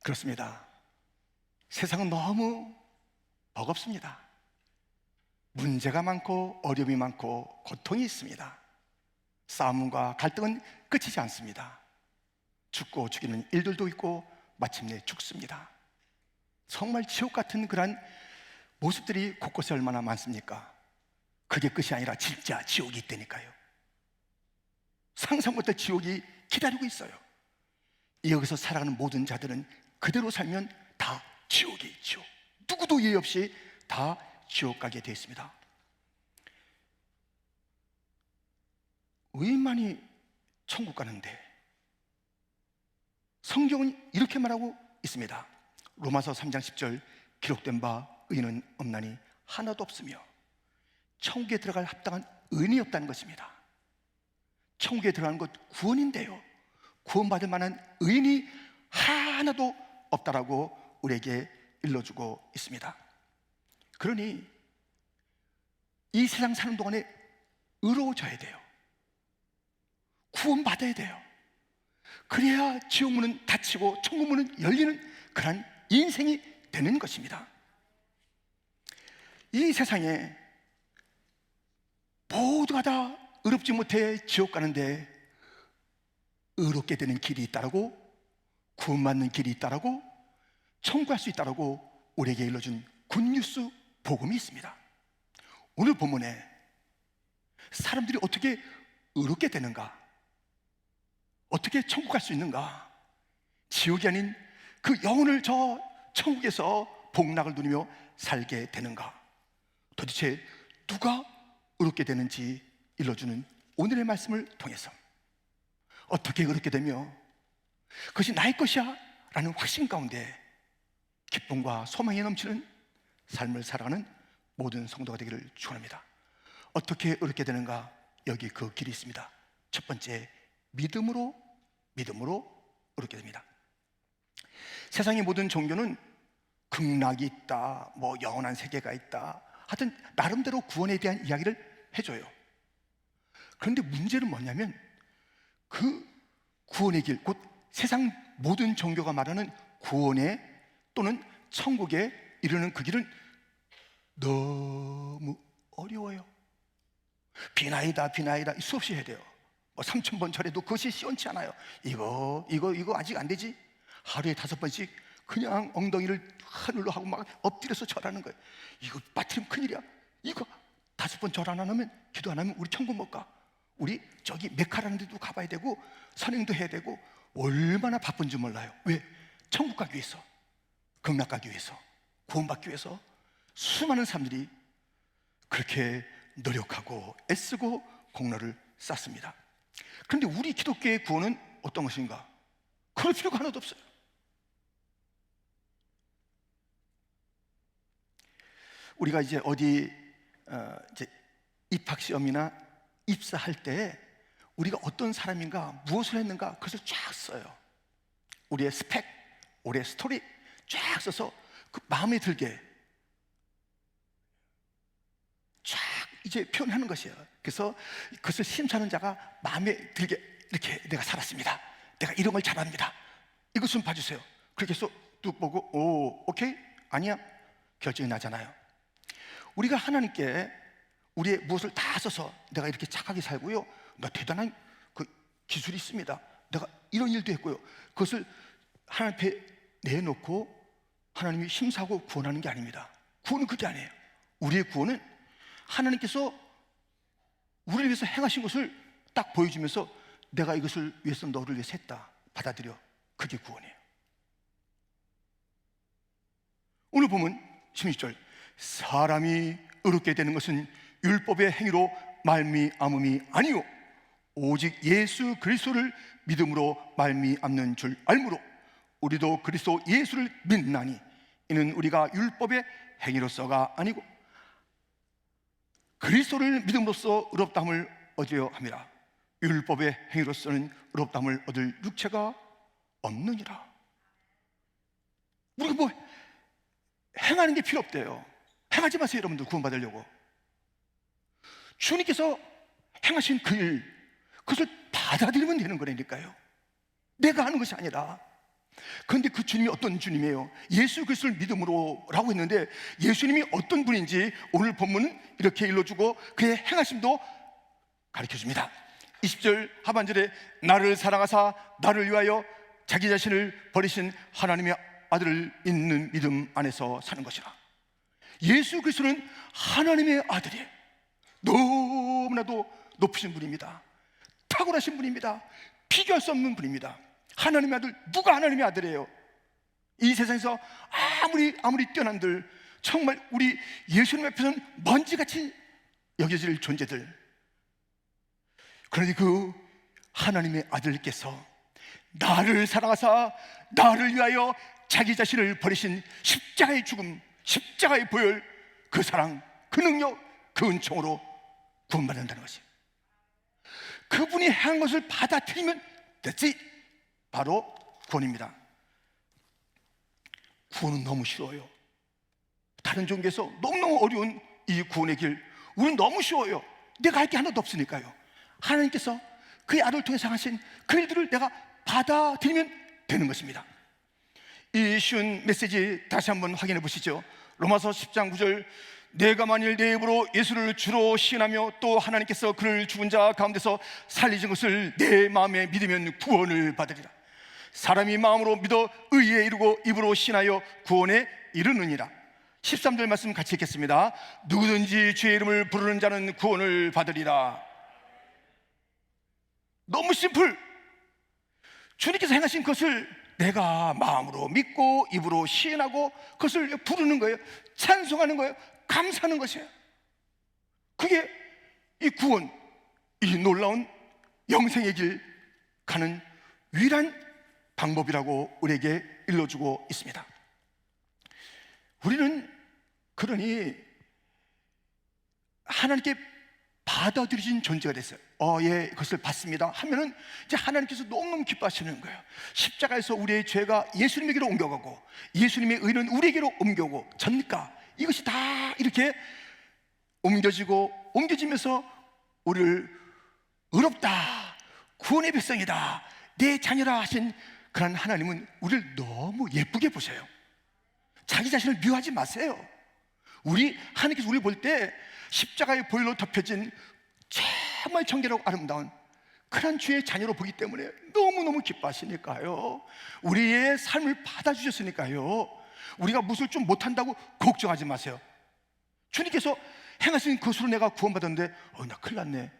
그렇습니다. 세상은 너무 버겁습니다. 문제가 많고 어려움이 많고 고통이 있습니다. 싸움과 갈등은 끝이지 않습니다. 죽고 죽이는 일들도 있고 마침내 죽습니다. 정말 지옥 같은 그런 모습들이 곳곳에 얼마나 많습니까? 그게 끝이 아니라 진짜 지옥이 있다니까요. 상상 못할 지옥이 기다리고 있어요. 여기서 살아가는 모든 자들은 그대로 살면 다 지옥이 있죠. 누구도 예의 없이 다 지옥 가게 되어 있습니다. 의인만이 천국 가는데 성경은 이렇게 말하고 있습니다. 로마서 3장 10절, 기록된 바 의인은 없나니 하나도 없으며 천국에 들어갈 합당한 의인이 없다는 것입니다. 천국에 들어가는 것 구원인데요, 구원받을 만한 의인이 하나도 없다라고 우리에게 일러주고 있습니다. 그러니 이 세상 사는 동안에 의로워져야 돼요. 구원받아야 돼요. 그래야 지옥문은 닫히고 천국문은 열리는 그런 인생이 되는 것입니다. 이 세상에 모두가 다 의롭지 못해 지옥 가는데 의롭게 되는 길이 있다라고, 구원받는 길이 있다라고, 천국할 수 있다라고 우리에게 일러준 굿뉴스 복음이 있습니다. 오늘 본문에 사람들이 어떻게 의롭게 되는가, 어떻게 천국 갈 수 있는가, 지옥이 아닌 그 영혼을 저 천국에서 복락을 누리며 살게 되는가, 도대체 누가 의롭게 되는지 일러주는 오늘의 말씀을 통해서 어떻게 의롭게 되며 그것이 나의 것이야 라는 확신 가운데 기쁨과 소망이 넘치는 삶을 살아가는 모든 성도가 되기를 축원합니다. 어떻게 의롭게 되는가? 여기 그 길이 있습니다. 첫 번째, 믿음으로 의롭게 됩니다. 세상의 모든 종교는 극락이 있다, 뭐 영원한 세계가 있다, 하여튼 나름대로 구원에 대한 이야기를 해줘요. 그런데 문제는 뭐냐면 그 구원의 길, 곧 세상 모든 종교가 말하는 구원에 또는 천국에 이르는 그 길은 너무 어려워요. 비나이다 수없이 해야 돼요. 뭐 3,000번 절해도 그것이 시원치 않아요. 이거 아직 안 되지? 하루에 5번씩 그냥 엉덩이를 하늘로 하고 막 엎드려서 절하는 거예요. 이거 빠뜨리면 큰일이야. 이거 5번 절 안 하면, 기도 안 하면 우리 천국 못 가. 우리 저기 메카라는 데도 가봐야 되고 선행도 해야 되고 얼마나 바쁜지 몰라요. 왜? 천국 가기 위해서, 극락 가기 위해서, 구원받기 위해서 수많은 사람들이 그렇게 노력하고 애쓰고 공로를 쌓습니다. 그런데 우리 기독교의 구원은 어떤 것인가? 그럴 필요가 하나도 없어요. 우리가 이제 어디 이제 입학 시험이나 입사할 때 우리가 어떤 사람인가, 무엇을 했는가, 그것을 쫙 써요. 우리의 스펙, 우리의 스토리 쫙 써서 그 마음에 들게 쫙 이제 표현하는 것이에요. 그래서 그것을 심사하는 자가 마음에 들게, 이렇게 내가 살았습니다, 내가 이런 걸 잘합니다, 이것 좀 봐주세요. 그렇게 해서 뚝 보고 오, 오케이? 아니야? 결정이 나잖아요. 우리가 하나님께 우리의 무엇을 다 써서 내가 이렇게 착하게 살고요, 나 대단한 그 기술이 있습니다, 내가 이런 일도 했고요, 그것을 하나님 앞에 내놓고 하나님이 심사하고 구원하는 게 아닙니다. 구원은 그게 아니에요. 우리의 구원은 하나님께서 우리를 위해서 행하신 것을 딱 보여주면서 내가 이것을 위해서 너를 위해서 했다, 받아들여. 그게 구원이에요. 오늘 보면 16절, 사람이 의롭게 되는 것은 율법의 행위로 말미암음이 아니요 오직 예수 그리스도를 믿음으로 말미암는 줄 알므로 우리도 그리스도 예수를 믿나니 이는 우리가 율법의 행위로서가 아니고 그리스도를 믿음으로써 의롭다함을 얻으려 함이라. 율법의 행위로서는 의롭다함을 얻을 육체가 없느니라. 우리가 뭐 행하는 게 필요 없대요. 행하지 마세요, 여러분들. 구원받으려고 주님께서 행하신 그 일, 그것을 받아들이면 되는 거라니까요. 내가 하는 것이 아니라 그런데 그 주님이 어떤 주님이에요? 예수 그리스도를 믿음으로 라고 했는데, 예수님이 어떤 분인지 오늘 본문은 이렇게 일러주고 그의 행하심도 가르쳐줍니다. 20절 하반절에 나를 사랑하사 나를 위하여 자기 자신을 버리신 하나님의 아들을 있는 믿음 안에서 사는 것이라. 예수 그리스도는 하나님의 아들이에요. 너무나도 높으신 분입니다. 탁월하신 분입니다. 비교할 수 없는 분입니다. 하나님의 아들, 누가 하나님의 아들이에요? 이 세상에서 아무리 뛰어난들, 정말 우리 예수님 앞에서는 먼지같이 여겨질 존재들. 그런데 그 하나님의 아들께서 나를 사랑하사 나를 위하여 자기 자신을 버리신 십자가의 죽음, 십자가의 보혈, 그 사랑, 그 능력, 그 은총으로 구원받는다는 것이에요. 그분이 한 것을 받아들이면 됐지. 바로 구원입니다. 구원은 너무 쉬워요. 다른 종교에서 너무너무 어려운 이 구원의 길, 우리는 너무 쉬워요. 내가 할 게 하나도 없으니까요. 하나님께서 그의 아들을 통해서 하신 그 일들을 내가 받아들이면 되는 것입니다. 이 쉬운 메시지 다시 한번 확인해 보시죠. 로마서 10장 9절, 내가 만일 내 입으로 예수를 주로 시인하며 또 하나님께서 그를 죽은 자 가운데서 살리신 것을 내 마음에 믿으면 구원을 받으리라. 사람이 마음으로 믿어 의에 이르고 입으로 시인하여 구원에 이르느니라. 13절 말씀 같이 읽겠습니다. 누구든지 주의 이름을 부르는 자는 구원을 받으리라. 너무 심플. 주님께서 행하신 것을 내가 마음으로 믿고 입으로 시인하고 그것을 부르는 거예요. 찬송하는 거예요. 감사하는 것이에요. 그게 이 구원, 이 놀라운 영생의 길 가는 유일한 방법이라고 우리에게 일러주고 있습니다. 우리는 그러니 하나님께 받아들이신 존재가 됐어요. 예, 그것을 받습니다 하면은 이제 하나님께서 너무너무 기뻐하시는 거예요. 십자가에서 우리의 죄가 예수님에게로 옮겨가고 예수님의 의는 우리에게로 옮겨오고 전가, 이것이 다 이렇게 옮겨지면서 우리를 의롭다, 구원의 백성이다, 내 자녀라 하신 그런 하나님은 우리를 너무 예쁘게 보세요. 자기 자신을 미워하지 마세요. 하나님께서 우리를 볼 때 십자가의 보혈로 덮여진 정말 정결하고 아름다운 그런 주의 자녀로 보기 때문에 너무너무 기뻐하시니까요. 우리의 삶을 받아주셨으니까요. 우리가 무엇을 좀 못한다고 걱정하지 마세요. 주님께서 행하신 것으로 내가 구원받았는데 나 큰일 났네.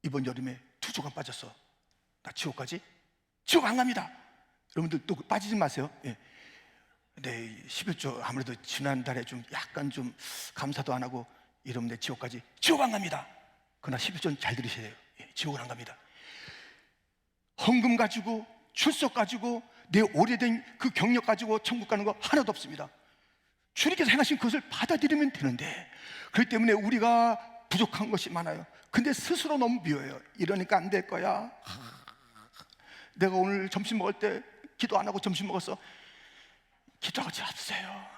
이번 여름에 2주간 빠졌어. 나 지옥 가지? 지옥 안 갑니다. 여러분들 또 빠지지 마세요. 예. 네, 11조 아무래도 지난달에 좀 약간 좀 감사도 안 하고 이러면 지옥까지, 지옥 안 갑니다. 그러나 11조는 잘 들으셔야 돼요. 예, 지옥은 안 갑니다. 헌금 가지고 출석 가지고 내 오래된 그 경력 가지고 천국 가는 거 하나도 없습니다. 주님께서 행하신 그것을 받아들이면 되는데, 그렇기 때문에 우리가 부족한 것이 많아요. 근데 스스로 너무 미워요. 이러니까 안 될 거야. 내가 오늘 점심 먹을 때 기도 안 하고 점심 먹었어. 기도하지 않았어요.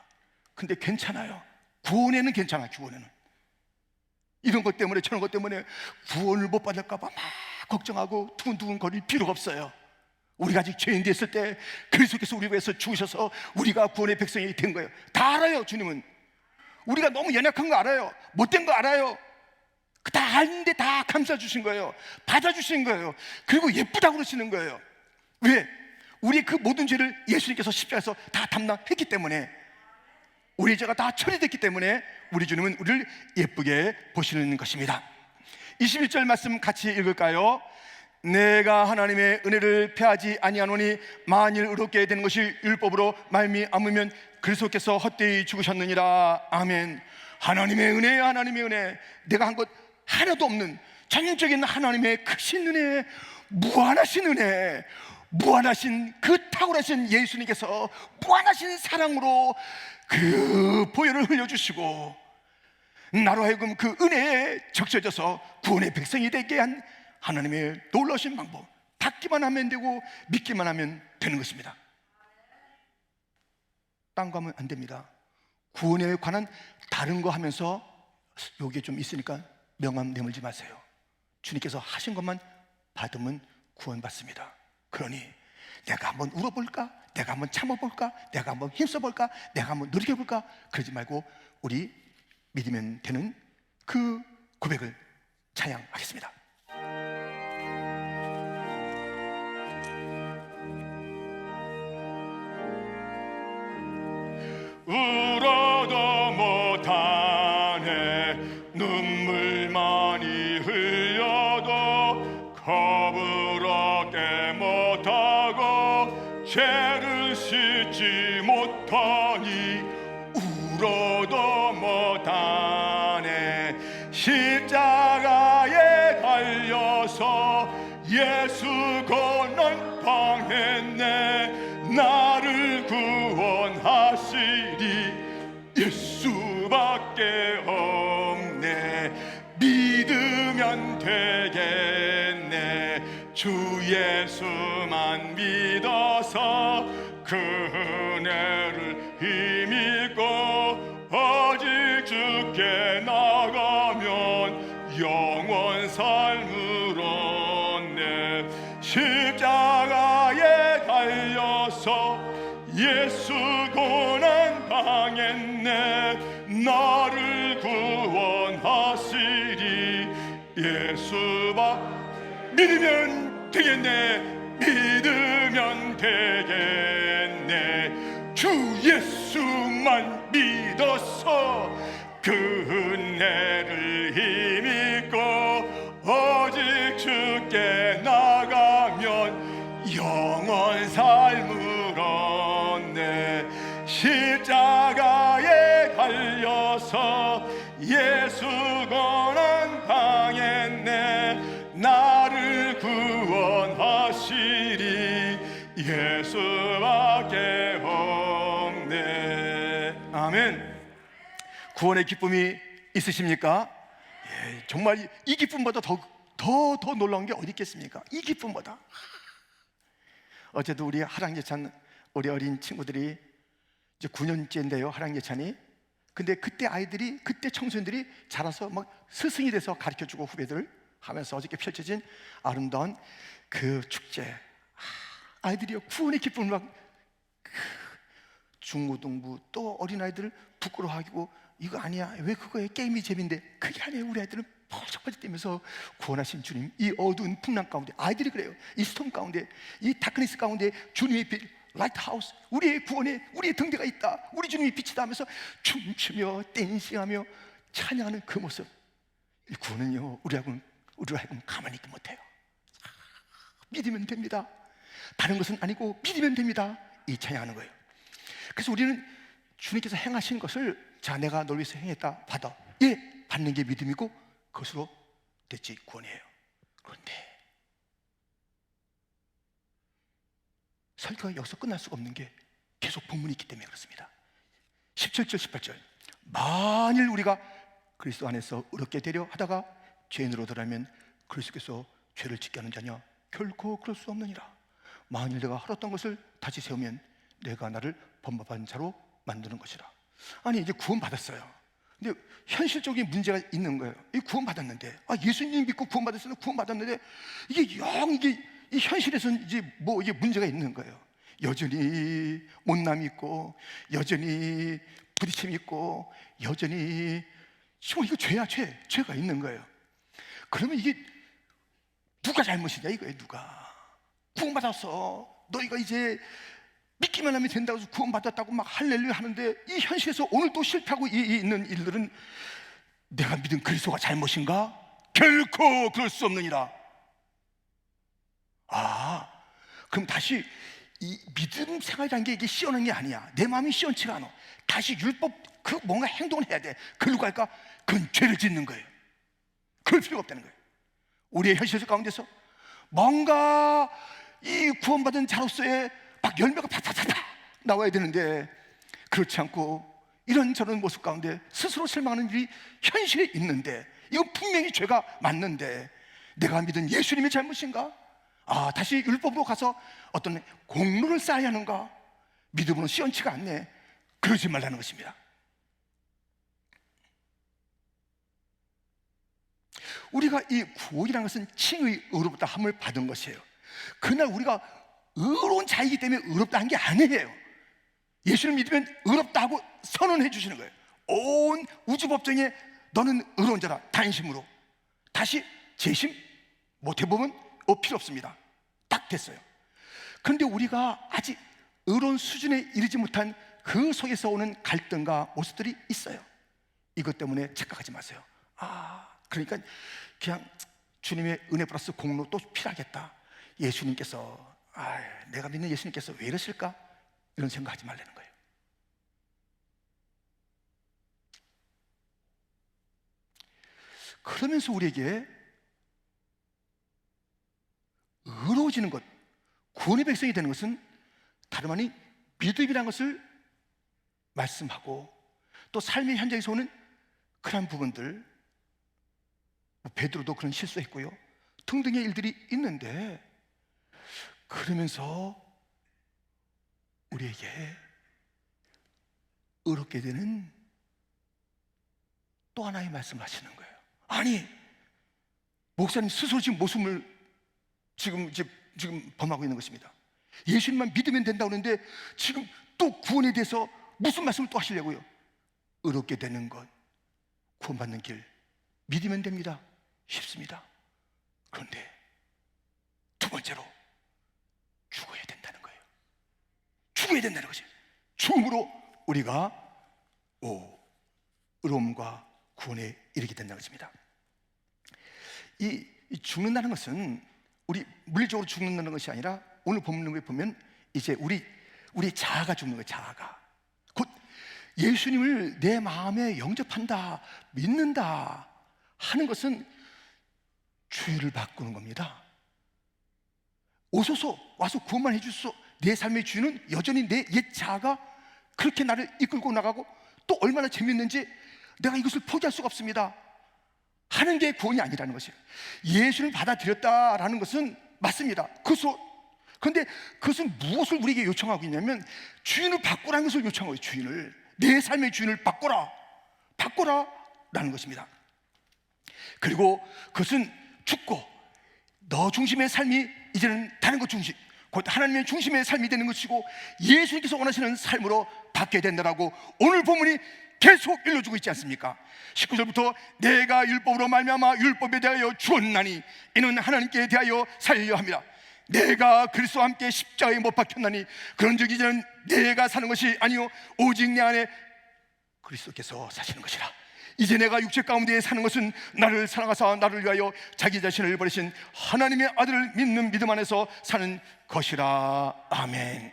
근데 괜찮아요. 구원에는 괜찮아. 구원에는 이런 것 때문에 저런 것 때문에 구원을 못 받을까 봐 막 걱정하고 두근두근 거릴 필요가 없어요. 우리가 아직 죄인 됐을 때 그리스도께서 우리 위해서 죽으셔서 우리가 구원의 백성이 된 거예요. 다 알아요. 주님은 우리가 너무 연약한 거 알아요. 못된 거 알아요. 다 아는데 다 감싸 주신 거예요. 받아 주신 거예요. 그리고 예쁘다고 그러시는 거예요. 왜? 우리의 그 모든 죄를 예수님께서 십자가에서 다 담당했기 때문에, 우리의 죄가 다 처리됐기 때문에 우리 주님은 우리를 예쁘게 보시는 것입니다. 21절 말씀 같이 읽을까요? 내가 하나님의 은혜를 패하지 아니하노니 만일 의롭게 되는 것이 율법으로 말미암으면 그리스도께서 헛되이 죽으셨느니라. 아멘. 하나님의 은혜, 하나님의 은혜. 내가 한 것 하나도 없는 전적인 하나님의 크신 은혜, 무한하신 은혜, 무한하신 그 탁월하신 예수님께서 무한하신 사랑으로 그 보혈을 흘려주시고 나로 하여금 그 은혜에 적셔져서 구원의 백성이 되게 한 하나님의 놀라우신 방법. 받기만 하면 되고 믿기만 하면 되는 것입니다. 딴 거 하면 안 됩니다. 구원에 관한 다른 거 하면서 요게 좀 있으니까 명함 내밀지 마세요. 주님께서 하신 것만 받으면 구원받습니다. 그러니 내가 한번 울어볼까? 내가 한번 참아볼까? 내가 한번 힘써볼까? 내가 한번 노력해볼까? 그러지 말고 우리 믿으면 되는 그 고백을 찬양하겠습니다. 울어도 못하네 눈물 많이 흘려도 겁을 얻게 못하고 죄를 씻지 못하니 울어도 못하네 십자가에 달려서 예수 고난 당했네 나를 구원하시리 예수밖에 없네 믿으면 되겠네 주 예수만 믿어서 그 은혜를 힘입고 오직 주께 나가면 영원 삶을 얻네 십자가에 달려서 예수 고난 당했네 나를 구원하시리 예수만 믿으면 되겠네 믿으면 되겠네 주 예수만 믿어서 그 은혜를 힘입고 오직 주께 나가면 영원 삶을 얻네 십자가에 달려서 예수 고난 당했네 나를 구원하시리 예수밖에 없네 아멘. 구원의 기쁨이 있으십니까? 예, 정말 이 기쁨보다 더 놀라운 게 어디 있겠습니까? 이 기쁨보다. 어제도 우리 하랑예찬 우리 어린 친구들이 이제 9년째인데요 하랑예찬이. 근데 그때 아이들이 그때 청소년들이 자라서 막 스승이 돼서 가르쳐주고 후배들 하면서 어저께 펼쳐진 아름다운 그 축제. 아이들이요 구원의 기쁨을 막 중고등부 또 어린아이들 부끄러워하고 이거 아니야 왜 그거에 게임이 재미인데 그게 아니에요. 우리 아이들은 펄쩍펄쩍 뛰면서 구원하신 주님 이 어두운 풍랑 가운데 아이들이 그래요. 이 스톰 가운데 이 다크니스 가운데 주님의 빛 라이트하우스 우리의 구원에 우리의 등대가 있다 우리 주님이 빛이다 하면서 춤추며 댄싱하며 찬양하는 그 모습 이 구원은요 우리로 하여금 가만히 있지 못해요. 믿으면 됩니다. 다른 것은 아니고 믿으면 됩니다. 이 찬양하는 거예요. 그래서 우리는 주님께서 행하신 것을 자 내가 널 위해서 행했다 받아 예 받는 게 믿음이고 그것으로 됐지 구원이에요. 그런데 설교가 여기서 끝날 수가 없는 게 계속 본문이 있기 때문에 그렇습니다. 17절 18절 만일 우리가 그리스도 안에서 의롭게 되려 하다가 죄인으로 들어가면 그리스도께서 죄를 짓게 하는 자냐 결코 그럴 수 없느니라. 만일 내가 헐었던 것을 다시 세우면 내가 나를 범법한 자로 만드는 것이라. 아니 이제 구원받았어요. 근데 현실적인 문제가 있는 거예요. 이 구원받았는데 예수님 믿고 구원받았으면 구원받았는데 이게 이 현실에서는 이제 뭐 이게 문제가 있는 거예요. 여전히 못남이 있고 여전히 부딪힘이 있고 여전히 이거 죄가 있는 거예요. 그러면 이게 누가 잘못이냐 이거예요. 누가 구원받았어 너희가 이제 믿기만 하면 된다고 해서 구원받았다고 막 할렐루야 하는데 이 현실에서 오늘 또 실패하고 있는 일들은 내가 믿은 그리스도가 잘못인가? 결코 그럴 수 없느니라. 그럼 다시 이 믿음 생활이라는 게 이게 시원한 게 아니야. 내 마음이 시원치가 않아. 다시 율법 그 뭔가 행동을 해야 돼. 그러고 할까? 그건 죄를 짓는 거예요. 그럴 필요가 없다는 거예요. 우리의 현실 가운데서 뭔가 이 구원받은 자로서의 막 열매가 팍팍팍 나와야 되는데 그렇지 않고 이런저런 모습 가운데 스스로 실망하는 일이 현실에 있는데 이건 분명히 죄가 맞는데 내가 믿은 예수님의 잘못인가? 다시 율법으로 가서 어떤 공로를 쌓아야 하는가? 믿음으로는 시원치가 않네. 그러지 말라는 것입니다. 우리가 이 구원이라는 것은 칭의 의로부터 함을 받은 것이에요. 그날 우리가 의로운 자이기 때문에 의롭다는 게 아니에요. 예수를 믿으면 의롭다고 선언해 주시는 거예요. 온 우주 법정에 너는 의로운 자라, 단심으로. 다시 재심 못 해보면 필요 없습니다. 딱 됐어요. 그런데 우리가 아직 의로운 수준에 이르지 못한 그 속에서 오는 갈등과 모습들이 있어요. 이것 때문에 착각하지 마세요. 그러니까 그냥 주님의 은혜 플러스 공로 또 필요하겠다. 예수님께서 내가 믿는 예수님께서 왜 이러실까? 이런 생각하지 말라는 거예요. 그러면서 우리에게 의로워지는 것, 구원의 백성이 되는 것은 다름 아닌 믿음이라는 것을 말씀하고, 또 삶의 현장에서 오는 그런 부분들, 베드로도 그런 실수했고요, 등등의 일들이 있는데, 그러면서 우리에게 의롭게 되는 또 하나의 말씀을 하시는 거예요. 아니, 목사님 스스로 지금 모습을 지금 범하고 있는 것입니다. 예수님만 믿으면 된다고 하는데 지금 또 구원에 대해서 무슨 말씀을 또 하시려고요? 의롭게 되는 것, 구원받는 길, 믿으면 됩니다. 쉽습니다. 그런데 두 번째로 죽어야 된다는 거예요. 죽어야 된다는 거죠. 죽음으로 우리가 의로움과 구원에 이르게 된다는 것입니다. 이 죽는다는 것은 우리 물리적으로 죽는다는 것이 아니라 오늘 본문에 보면 이제 우리 자아가 죽는 거예요. 자아가 곧 예수님을 내 마음에 영접한다, 믿는다 하는 것은 주의를 바꾸는 겁니다. 오소서 와서 구원만 해주소서. 내 삶의 주인은 여전히 내 옛 자아가 그렇게 나를 이끌고 나가고 또 얼마나 재밌는지 내가 이것을 포기할 수가 없습니다 하는 게 구원이 아니라는 것이에요. 예수를 받아들였다라는 것은 맞습니다. 그런데 그것은 무엇을 우리에게 요청하고 있냐면 주인을 바꾸라는 것을 요청하고 있어요. 주인을, 내 삶의 주인을 바꿔라 라는 것입니다. 그리고 그것은 죽고 너 중심의 삶이 이제는 다른 것 중심, 곧 하나님의 중심의 삶이 되는 것이고 예수님께서 원하시는 삶으로 바뀌어야 된다라고 오늘 본문이 계속 일러주고 있지 않습니까? 19절부터 내가 율법으로 말미암아 율법에 대하여 죽었나니 이는 하나님께 대하여 살려 함이라. 내가 그리스도와 함께 십자가에 못 박혔나니 그런즉 이제는 내가 사는 것이 아니요 오직 내 안에 그리스도께서 사시는 것이라. 이제 내가 육체 가운데 사는 것은 나를 사랑하사 나를 위하여 자기 자신을 버리신 하나님의 아들을 믿는 믿음 안에서 사는 것이라. 아멘.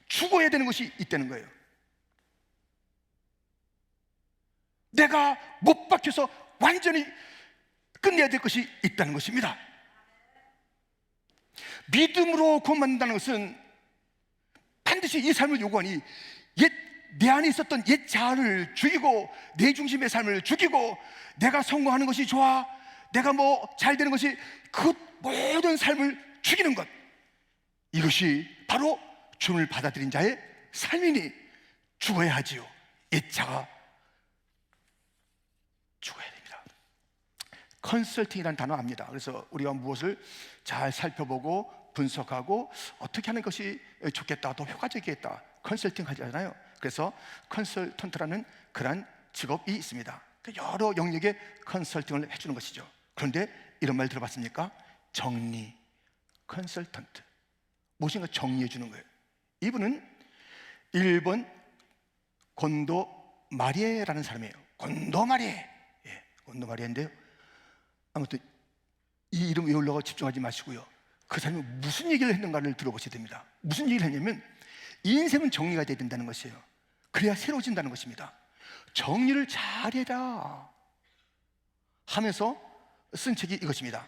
죽어야 되는 것이 있다는 거예요. 내가 못 박혀서 완전히 끝내야 될 것이 있다는 것입니다. 믿음으로 구원받는다는 것은 반드시 이 삶을 요구하니 내 안에 있었던 옛 자아를 죽이고 내 중심의 삶을 죽이고 내가 성공하는 것이 좋아, 내가 뭐 잘 되는 것이, 그 모든 삶을 죽이는 것, 이것이 바로 주님을 받아들인 자의 삶이니 죽어야 하지요. 옛 자가 죽어야 됩니다. 컨설팅이라는 단어 압니다. 그래서 우리가 무엇을 잘 살펴보고 분석하고 어떻게 하는 것이 좋겠다, 더 효과적이겠다, 컨설팅 하잖아요. 그래서 컨설턴트라는 그런 직업이 있습니다. 여러 영역의 컨설팅을 해주는 것이죠. 그런데 이런 말 들어봤습니까? 정리, 컨설턴트, 무엇인가 정리해 주는 거예요. 이분은 일본 곤도 마리에라는 사람이에요. 곤도 마리에, 곤도 마리에인데요, 아무튼 이 이름 외우려고 집중하지 마시고요, 그 사람이 무슨 얘기를 했는가를 들어보셔야 됩니다. 무슨 얘기를 했냐면 인생은 정리가 돼야 된다는 것이에요. 그래야 새로워진다는 것입니다. 정리를 잘해라 하면서 쓴 책이 이것입니다.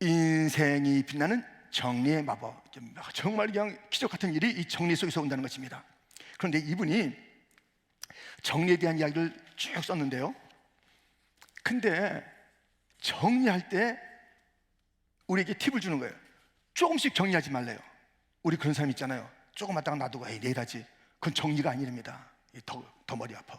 인생이 빛나는 정리의 마법. 정말 그냥 기적 같은 일이 이 정리 속에서 온다는 것입니다. 그런데 이분이 정리에 대한 이야기를 쭉 썼는데요, 근데 정리할 때 우리에게 팁을 주는 거예요. 조금씩 정리하지 말래요. 우리 그런 사람 있잖아요. 조금 하다가 놔두고 내일 하지. 그건 정리가 아니랍니다. 더 머리 아파.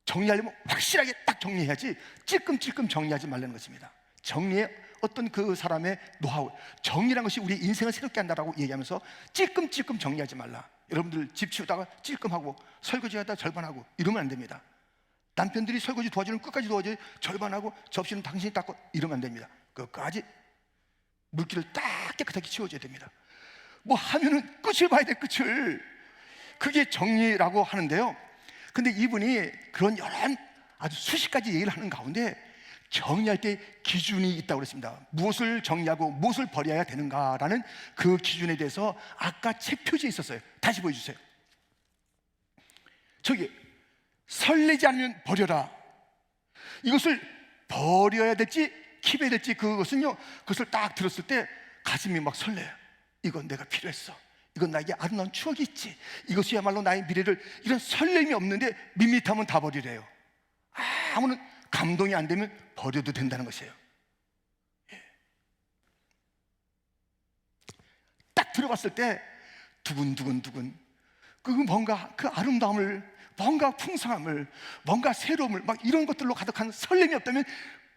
정리하려면 확실하게 딱 정리해야지 찔끔찔끔 정리하지 말라는 것입니다. 정리의 어떤 그 사람의 노하우, 정리라는 것이 우리 인생을 새롭게 한다라고 얘기하면서 찔끔찔끔 정리하지 말라. 여러분들 집 치우다가 찔끔하고 설거지하다 절반하고 이러면 안 됩니다. 남편들이 설거지 도와주는 끝까지 도와줘야 절반하고 접시는 당신이 닦고 이러면 안 됩니다. 끝까지 물기를 딱 깨끗하게 치워줘야 됩니다. 뭐 하면은 끝을 봐야 돼, 끝을. 그게 정리라고 하는데요. 근데 이분이 그런 여러 아주 수십 가지 얘기를 하는 가운데 정리할 때 기준이 있다고 그랬습니다. 무엇을 정리하고 무엇을 버려야 되는가라는 그 기준에 대해서 아까 책 표지에 있었어요. 다시 보여주세요. 저기 설레지 않으면 버려라. 이것을 버려야 될지 킵해야 될지 그것은요, 그것을 딱 들었을 때 가슴이 막 설레요. 이건 내가 필요했어. 이건 나에게 아름다운 추억이 있지. 이것이야말로 나의 미래를, 이런 설렘이 없는데 밋밋하면 다 버리래요. 아무런 감동이 안 되면 버려도 된다는 것이에요. 딱 들어봤을 때 두근두근 그 뭔가 그 아름다움을, 뭔가 풍성함을, 뭔가 새로움을, 막 이런 것들로 가득한 설렘이 없다면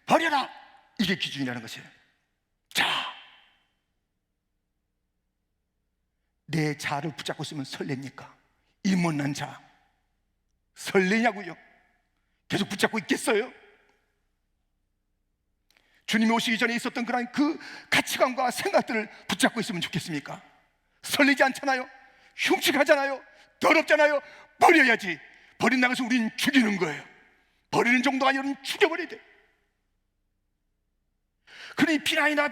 버려라. 이게 기준이라는 것이에요. 자, 내 자를 붙잡고 있으면 설렙니까? 이 못난 자 설레냐고요? 계속 붙잡고 있겠어요? 주님이 오시기 전에 있었던 그런 그 가치관과 생각들을 붙잡고 있으면 좋겠습니까? 설레지 않잖아요. 흉측하잖아요. 더럽잖아요. 버려야지. 버린다는 것은 우리는 죽이는 거예요. 버리는 정도가 아니라 죽여버려야 돼. 그러니 비나이다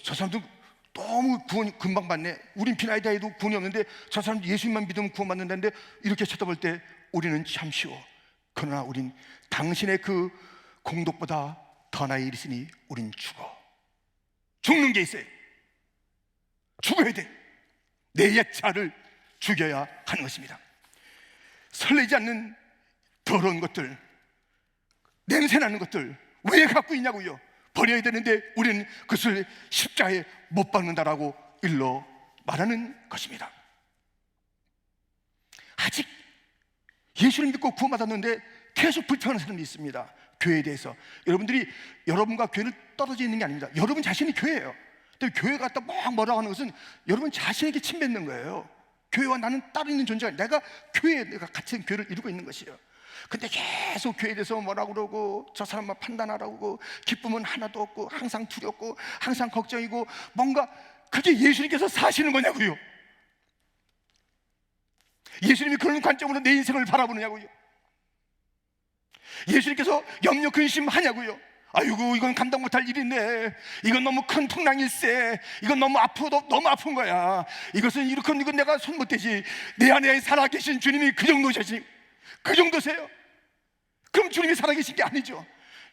저 사람도 너무 구원 금방 받네. 우린 비나이다 해도 구원이 없는데 저 사람 예수님만 믿으면 구원받는다는데, 이렇게 쳐다볼 때 우리는 참 쉬워. 그러나 우린 당신의 그 공덕보다 더 나의 일이 있으니 우린 죽어. 죽는 게 있어요. 죽어야 돼. 내 옛자를 죽여야 하는 것입니다. 설레지 않는 더러운 것들, 냄새나는 것들 왜 갖고 있냐고요? 버려야 되는데 우리는 그것을 십자가에 못 박는다라고 일러 말하는 것입니다. 아직 예수를 믿고 구원받았는데 계속 불평하는 사람이 있습니다. 교회에 대해서. 여러분들이 여러분과 교회는 떨어져 있는 게 아닙니다. 여러분 자신이 교회예요. 근데 교회 갔다 막 뭐라고 하는 것은 여러분 자신에게 침뱉는 거예요. 교회와 나는 따로 있는 존재가 아니라 내가 교회에, 내가 같은 교회를 이루고 있는 것이에요. 근데 계속 교회에 대해서 뭐라고 그러고 저 사람만 판단하라고 그러고 기쁨은 하나도 없고 항상 두렵고 항상 걱정이고, 뭔가 그게 예수님께서 사시는 거냐고요? 예수님이 그런 관점으로 내 인생을 바라보느냐고요? 예수님께서 염려 근심하냐고요? 아이고 이건 감당 못할 일인데, 이건 너무 큰 풍랑일세, 이건 너무 아프도 너무 아픈 거야, 이것은 이건 내가 손 못 대지. 내 안에 살아계신 주님이 그 정도세요? 그럼 주님이 살아계신 게 아니죠.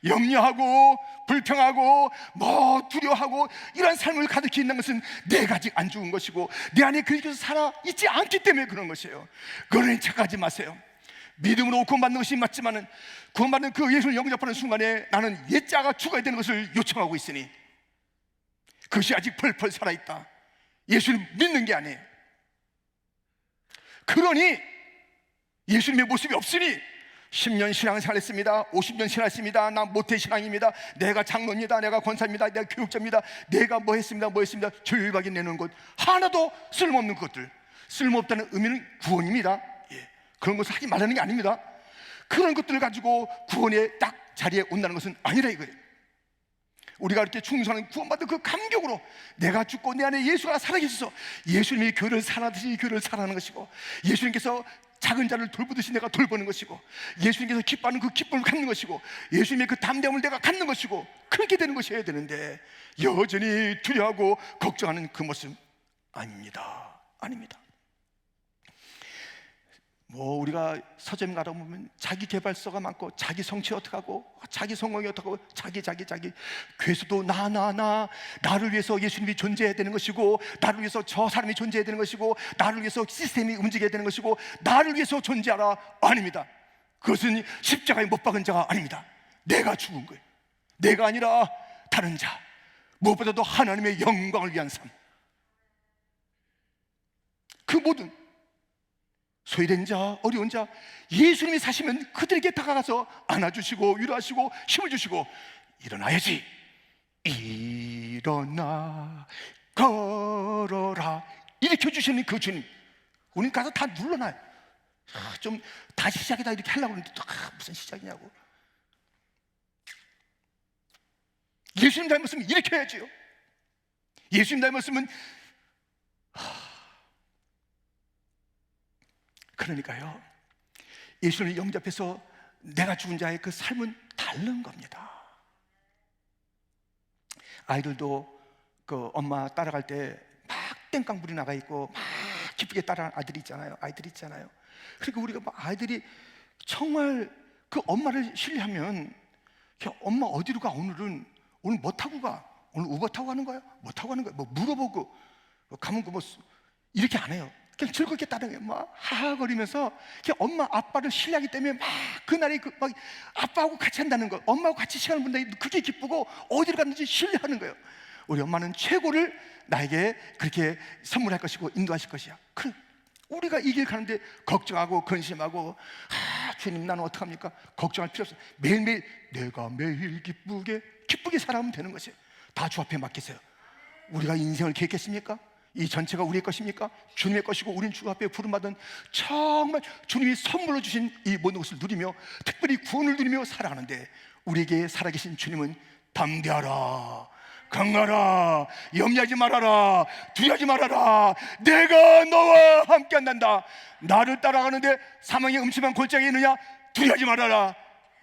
염려하고 불평하고 뭐 두려워하고 이런 삶을 가득히 있는 것은 내가 아직 안 죽은 것이고 내 안에 그리스도께서 살아있지 않기 때문에 그런 것이에요. 그러니 착각하지 마세요. 믿음으로 구원받는 것이 맞지만은 구원받는 그 예수를 영접하는 순간에 나는 옛자가 죽어야 되는 것을 요청하고 있으니 그것이 아직 펄펄 살아있다. 예수를 믿는 게 아니에요. 그러니 예수님의 모습이 없으니 10년 신앙생활 했습니다. 50년 신앙했습니다. 나 모태신앙입니다. 내가 장로입니다. 내가 권사입니다. 내가 교육자입니다. 내가 뭐 했습니다. 조율하게 내는 것 하나도 쓸모없는 것들. 쓸모없다는 의미는 구원입니다. 그런 것을 하지 말라는 게 아닙니다. 그런 것들을 가지고 구원의 딱 자리에 온다는 것은 아니라 이거예요. 우리가 이렇게 충성하는 구원받은 그 감격으로 내가 죽고 내 안에 예수가 살아계셔서 예수님이 교회를 살아듯이 교회를 살아가는 것이고, 예수님께서 작은 자를 돌보듯이 내가 돌보는 것이고, 예수님께서 기뻐하는 그 기쁨을 갖는 것이고, 예수님의 그 담대함을 내가 갖는 것이고, 그렇게 되는 것이어야 되는데 여전히 두려워하고 걱정하는 그 모습 아닙니다. 뭐 우리가 서점 가다 보면 자기 개발서가 많고 자기 성취 어떡하고 자기 성공이 어떡하고 자기 교회에서도 나를 위해서 예수님이 존재해야 되는 것이고, 나를 위해서 저 사람이 존재해야 되는 것이고, 나를 위해서 시스템이 움직여야 되는 것이고, 나를 위해서 존재하라. 아닙니다. 그것은 십자가에 못 박은 자가 아닙니다. 내가 죽은 거예요. 내가 아니라 다른 자, 무엇보다도 하나님의 영광을 위한 삶. 그 모든 소외된 자, 어려운 자, 예수님이 사시면 그들에게 다가가서 안아주시고 위로하시고 힘을 주시고 일어나야지, 일어나 걸어라 이렇게 해주시는 그 주님, 우린 가서 다 눌러놔요. 좀 다시 시작이다 이렇게 하려고 하는데 무슨 시작이냐고. 예수님 닮았으면 이렇게 해야지요. 예수님 닮았으면 그러니까요, 예수님을 영접해서 내가 죽은 자의 그 삶은 다른 겁니다. 아이들도 그 엄마 따라갈 때 막 땡깡불이 나가 있고 막 기쁘게 따라하는 아들이 있잖아요. 아이들이 있잖아요. 그러니까 우리가 막 아이들이 정말 그 엄마를 신뢰하면, 엄마 어디로 가? 오늘 뭐 타고 가? 오늘 우버 타고 가는 거야? 뭐 타고 가는 거야? 뭐 물어보고 가면 뭐 이렇게 안 해요. 그냥 즐겁게 따라해요. 막 하하거리면서 그냥 엄마 아빠를 신뢰하기 때문에 막 그날이 막 아빠하고 같이 한다는 거, 엄마하고 같이 시간을 보낸다, 그게 기쁘고 어디로 갔는지 신뢰하는 거예요. 우리 엄마는 최고를 나에게 그렇게 선물할 것이고 인도하실 것이야. 그래, 우리가 이 길 가는데 걱정하고 근심하고 주님 나는 어떡합니까? 걱정할 필요 없어요. 매일매일 내가 매일 기쁘게 살아가면 되는 것이에요. 다 주 앞에 맡기세요. 우리가 인생을 계획했습니까? 이 전체가 우리의 것입니까? 주님의 것이고 우린 주 앞에 부름받은 정말 주님이 선물로 주신 이 모든 것을 누리며 특별히 구원을 누리며 살아가는데, 우리에게 살아계신 주님은 담대하라, 강하라, 염려하지 말아라, 두려워하지 말아라, 내가 너와 함께 한단다. 나를 따라가는데 사망의 음침한 골짜기에 있느냐? 두려워하지 말아라.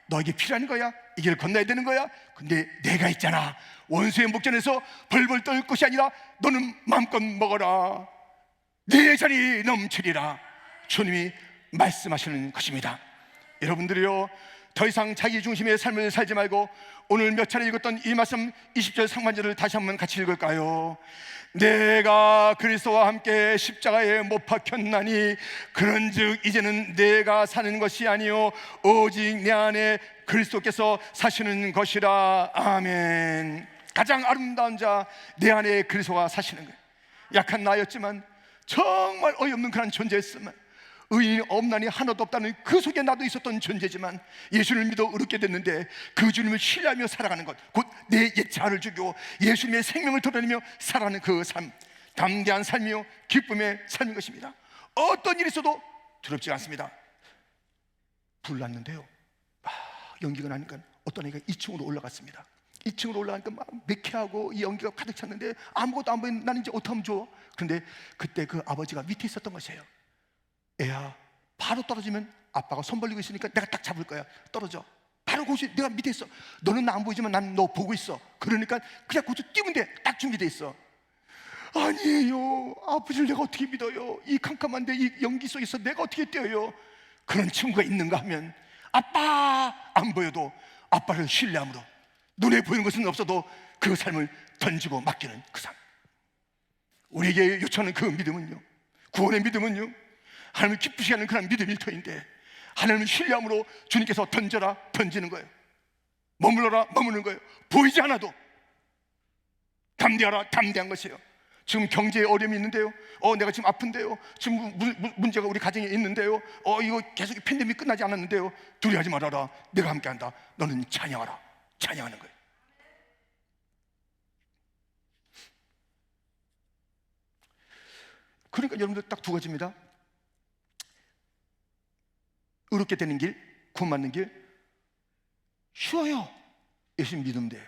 너에게 필요한 거야. 이 길을 건너야 되는 거야. 근데 내가 있잖아. 원수의 목전에서 벌벌 떨 것이 아니라 너는 마음껏 먹어라. 네 잔이 넘치리라. 주님이 말씀하시는 것입니다. 여러분들이요, 더 이상 자기 중심의 삶을 살지 말고 오늘 몇 차례 읽었던 이 말씀 20절 상반절을 다시 한번 같이 읽을까요? 내가 그리스도와 함께 십자가에 못 박혔나니 그런즉 이제는 내가 사는 것이 아니요 오직 내 안에 그리스도께서 사시는 것이라. 아멘. 가장 아름다운 자, 내 안에 그리스도가 사시는 거예요. 약한 나였지만 정말 어이없는 그런 존재였으면, 의인이 없나니 하나도 없다는 그 속에 나도 있었던 존재지만 예수를 믿어 의롭게 됐는데, 그 주님을 신뢰하며 살아가는 것, 곧 내 옛 자아를 죽이고 예수님의 생명을 드러내며 살아가는 그 삶, 담대한 삶이요 기쁨의 삶인 것입니다. 어떤 일이 있어도 두렵지 않습니다. 불 났는데요, 막 연기가 나니까 어떤 애가 2층으로 올라갔습니다. 2층으로 올라가니까 막 매캐하고 이 연기가 가득 찼는데 아무것도 안 보이는, 나는 이제 어떡하면 좋아? 그런데 그때 그 아버지가 밑에 있었던 것이에요. 애야, 바로 떨어지면 아빠가 손 벌리고 있으니까 내가 딱 잡을 거야. 떨어져. 바로 거기서 내가 밑에 있어. 너는 나 안 보이지만 난 너 보고 있어. 그러니까 그냥 거기서 뛰면 돼. 딱 준비돼 있어. 아니에요, 아버지를 내가 어떻게 믿어요? 이 캄캄한데 이 연기 속에서 내가 어떻게 뛰어요? 그런 친구가 있는가 하면, 아빠 안 보여도 아빠를 신뢰함으로 눈에 보이는 것은 없어도 그 삶을 던지고 맡기는 그 삶. 우리에게 요청하는 그 믿음은요, 구원의 믿음은요, 하나님을 기쁘시게 하는 그런 믿음일 터인데, 하나님을 신뢰함으로 주님께서 던져라, 던지는 거예요. 머물러라, 머무는 거예요. 보이지 않아도 담대하라, 담대한 것이에요. 지금 경제에 어려움이 있는데요, 내가 지금 아픈데요, 지금 문제가 우리 가정에 있는데요, 이거 계속 팬데믹 끝나지 않았는데요, 두려워하지 말아라, 내가 함께한다. 너는 찬양하라. 찬양하는 거예요. 그러니까 여러분들 딱 두 가지입니다. 의롭게 되는 길, 구원받는 길. 쉬워요, 예수님 믿으면 돼요.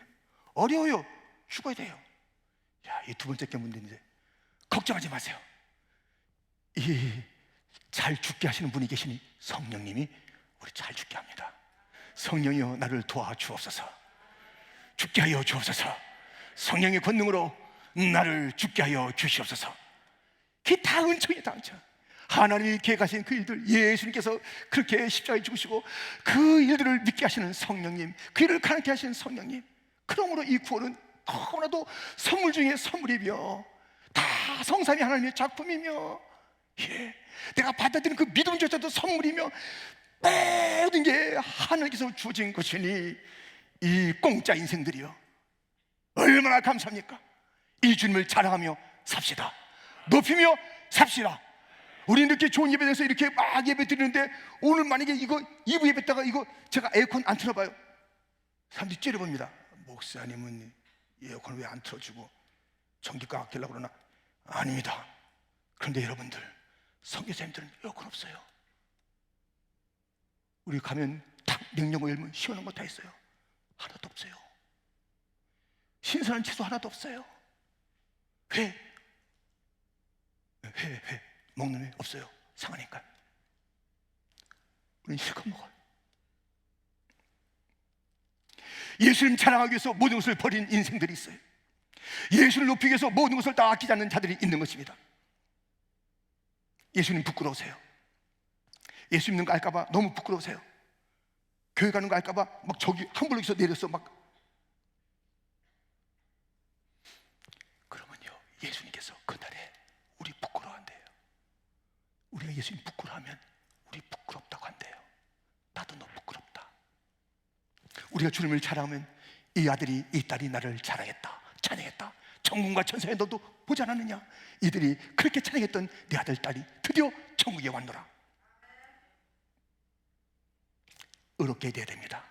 어려워요, 죽어야 돼요. 이 두 번째 게 문제인데, 걱정하지 마세요. 이 잘 죽게 하시는 분이 계시니 성령님이 우리 잘 죽게 합니다. 성령이여 나를 도와주옵소서. 죽게 하여 주옵소서. 성령의 권능으로 나를 죽게 하여 주시옵소서. 그게 다 은총이에요, 다 은총. 하나님이 계획하신 그 일들, 예수님께서 그렇게 십자가에 죽으시고 그 일들을 믿게 하시는 성령님, 그 일을 가능케 하시는 성령님. 그러므로 이 구원은 너무나도 선물 중에 선물이며 다 성삼위 하나님의 작품이며, 내가 받아들이는 그 믿음조차도 선물이며 모든 게 하나님께서 주어진 것이니 이 공짜 인생들이요, 얼마나 감사합니까? 이 주님을 자랑하며 삽시다. 높이며 삽시다. 우리 이렇게 좋은 예배에서 이렇게 막 예배 드리는데, 오늘 만약에 이거 2부 예배다가 이거 제가 에어컨 안 틀어봐요, 사람들이 째려봅니다. 목사님은 에어컨 왜 안 틀어주고 전기가 아끼려고 그러나? 아닙니다. 그런데 여러분들, 선교사님들은 에어컨 없어요. 우리 가면 딱 냉장고 열면 시원한 거 다 있어요. 하나도 없어요. 신선한 채소 하나도 없어요. 회 먹는 회 없어요. 상하니까. 우리는 실컷 먹어요. 예수님 자랑하기 위해서 모든 것을 버린 인생들이 있어요. 예수를 높이기 위해서 모든 것을 다 아끼지 않는 자들이 있는 것입니다. 예수님 부끄러우세요. 예수 믿는 거 알까봐 너무 부끄러우세요. 교회 가는 거 알까봐 막 저기 한 블록에서 내렸어 막. 그러면요, 예수님께서 그날에 우리 부끄러워한대요. 우리가 예수님 부끄러워하면 우리 부끄럽다고 한대요. 나도 너 부끄럽다. 우리가 주님을 자랑하면 이 아들이 이 딸이 나를 자랑했다, 찬양했다. 천군과 천사의 너도 보지 않았느냐? 이들이 그렇게 찬양했던 내 아들 딸이 드디어 천국에 왔노라. 의롭게 돼야 됩니다.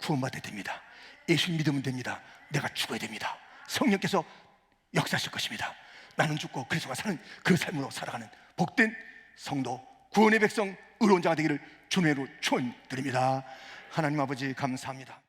구원받아야 됩니다. 예수 믿으면 됩니다. 내가 죽어야 됩니다. 성령께서 역사하실 것입니다. 나는 죽고 그리스도가 사는 그 삶으로 살아가는 복된 성도, 구원의 백성, 의로운 자가 되기를 주님으로 축원드립니다. 하나님 아버지 감사합니다.